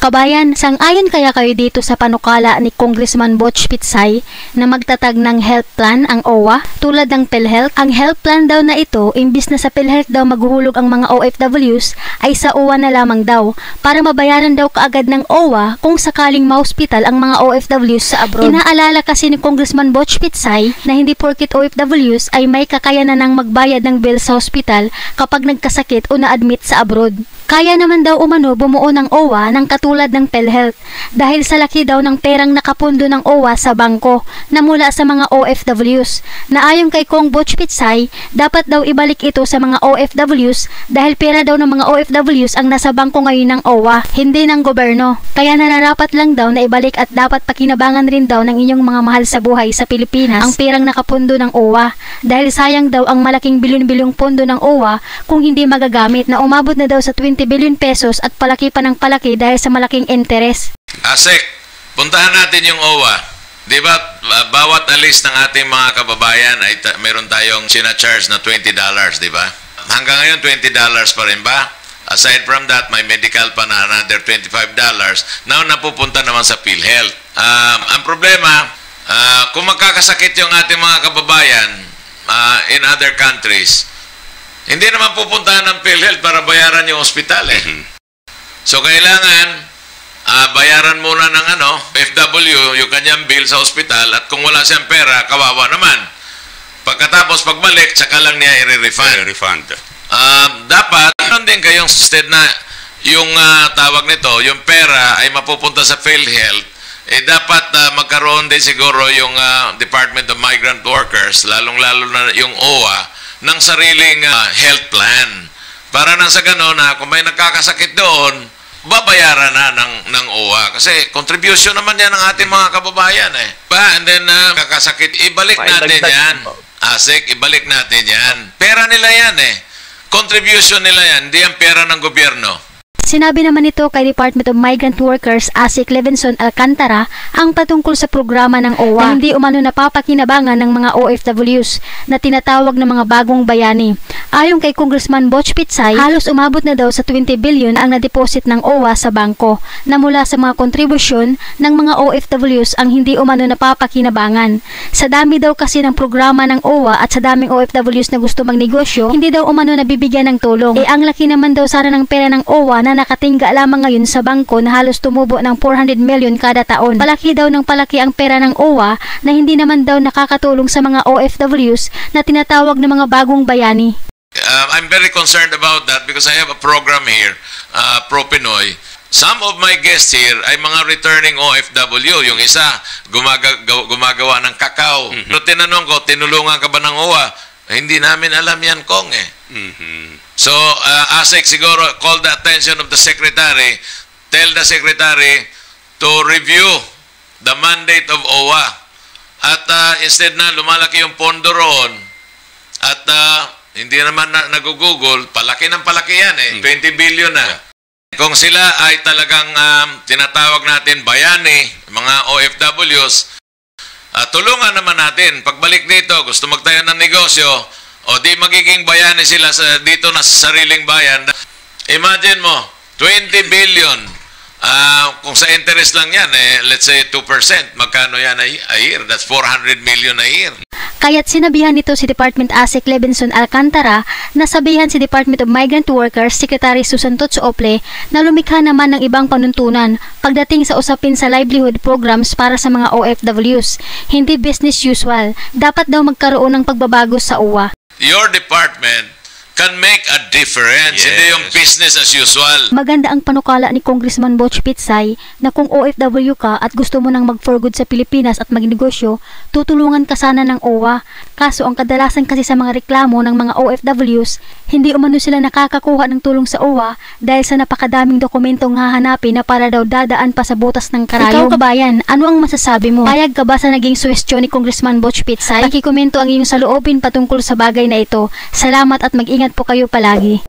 kabayan, sang-ayon kaya kayo dito sa panukala ni Congressman Butch Pitsay na magtatag ng health plan ang OWA tulad ng PhilHealth? Ang health plan daw na ito, imbis na sa PhilHealth daw maghuhulog ang mga OFWs, ay sa OWA na lamang daw para mabayaran daw kaagad ng OWA kung sakaling ma-hospital ang mga OFWs sa abroad. Inaalala kasi ni Congressman Butch Pitsay na hindi porket OFWs ay may kakayanan ng magbayad ng bill sa hospital kapag nagkasakit o na-admit sa abroad. Kaya naman daw umano bumuo ng OWA ng katulad ng PhilHealth dahil sa laki daw ng perang nakapundo ng OWA sa bangko na mula sa mga OFWs, na ayon kay Kong Butch Pitsay, dapat daw ibalik ito sa mga OFWs dahil pera daw ng mga OFWs ang nasa bangko ngayon ng OWA, hindi ng gobyerno. Kaya nararapat lang daw na ibalik at dapat pakinabangan rin daw ng inyong mga mahal sa buhay sa Pilipinas ang perang nakapundo ng OWA dahil sayang daw ang malaking bilyon-bilyong pondo ng OWA kung hindi magagamit, na umabot na daw sa 20 billion pesos at palaki pa ng palaki dahil sa malaking interes. Asek, puntahan natin yung OWA. Di ba, bawat alis ng ating mga kababayan ay meron tayong sinacharge na $20, di ba? Hanggang ngayon, $20 pa rin ba? Aside from that, may medical pa na another $25. Now, napupunta naman sa PhilHealth. Ang problema, kung magkakasakit yung ating mga kababayan in other countries, hindi naman pupuntahan ng PhilHealth para bayaran yung ospital eh. So, kailangan bayaran muna ng FW yung kanyang bill sa ospital, at kung wala siyang pera, kawawa naman. Pagkatapos pagbalik, tsaka lang niya i-refund. Dapat, meron din kayong system na yung tawag nito, yung pera ay mapupunta sa PhilHealth. Dapat magkaroon din siguro yung Department of Migrant Workers, lalong-lalo na yung OWA, ng sariling health plan. Para nang sa gano'n na kung may nagkakasakit doon, babayaran na ng OWA. Kasi contribution naman yan ng ating mga kababayan eh. And then, kakasakit, ibalik natin yan. Asik, ibalik natin yan. Pera nila yan eh. Contribution nila yan, hindi yan pera ng gobyerno. Sinabi naman ito kay Department of Migrant Workers Asik Levinson Alcantara ang patungkol sa programa ng OWA na hindi umano napapakinabangan ng mga OFWs na tinatawag na mga bagong bayani. Ayon kay Congressman Butch Pitsay, halos umabot na daw sa 20 billion ang na-deposit ng OWA sa bangko na mula sa mga kontribusyon ng mga OFWs ang hindi umano napapakinabangan. Sa dami daw kasi ng programa ng OWA at sa daming OFWs na gusto magnegosyo, hindi daw umano nabibigyan ng tulong. Ang laki naman daw sana ng pera ng OWA na nakatingga lamang ngayon sa bangko na halos tumubo ng 400 million kada taon. Palaki daw ng palaki ang pera ng OWA na hindi naman daw nakakatulong sa mga OFWs na tinatawag na mga bagong bayani. I'm very concerned about that because I have a program here, Pro-Pinoy. Some of my guests here ay mga returning OFW. Yung isa, gumagawa ng kakao. No, tinanong ko, tinulungan ka ba ng OWA? Hindi namin alam yan, Kong eh. So, ASEC siguro call the attention of the Secretary, tell the Secretary to review the mandate of OWA. At instead na lumalaki yung pondo roon, at hindi naman nag-google, palaki ng palaki yan eh, 20 billion na. Kung sila ay talagang tinatawag natin bayani, mga OFWs, tulungan naman natin. Pagbalik dito, gusto magtayo ng negosyo, o di magiging bayani sila dito na sa sariling bayan. Imagine mo, 20 billion. Kung sa interest lang yan, let's say 2%, magkano yan a year? That's 400 million a year. Kaya't sinabihan nito si Department Asik Levinson Alcantara na sabihan si Department of Migrant Workers Secretary Susan Totso-Ople na lumikha naman ng ibang panuntunan pagdating sa usapin sa livelihood programs para sa mga OFWs. Hindi business usual. Dapat daw magkaroon ng pagbabago sa OWA. Your department can make a difference. Yes. Hindi yung business as usual. Maganda ang panukala ni Congressman Butch Pitsay na kung OFW ka at gusto mo nang mag-for good sa Pilipinas at magnegosyo, tutulungan ka sana ng OWA. Kaso ang kadalasan kasi sa mga reklamo ng mga OFWs, hindi umano sila nakakakuha ng tulong sa OWA dahil sa napakadaming dokumentong hahanapin na para daw dadaan pa sa butas ng karayom. Ikaw kabayan, ano ang masasabi mo? Payag ka ba sa naging suwestyon ni Congressman Butch Pitsay? Pakikomento ang iyong saloobin patungkol sa bagay na ito. Salamat at mag-ingat po kayo palagi.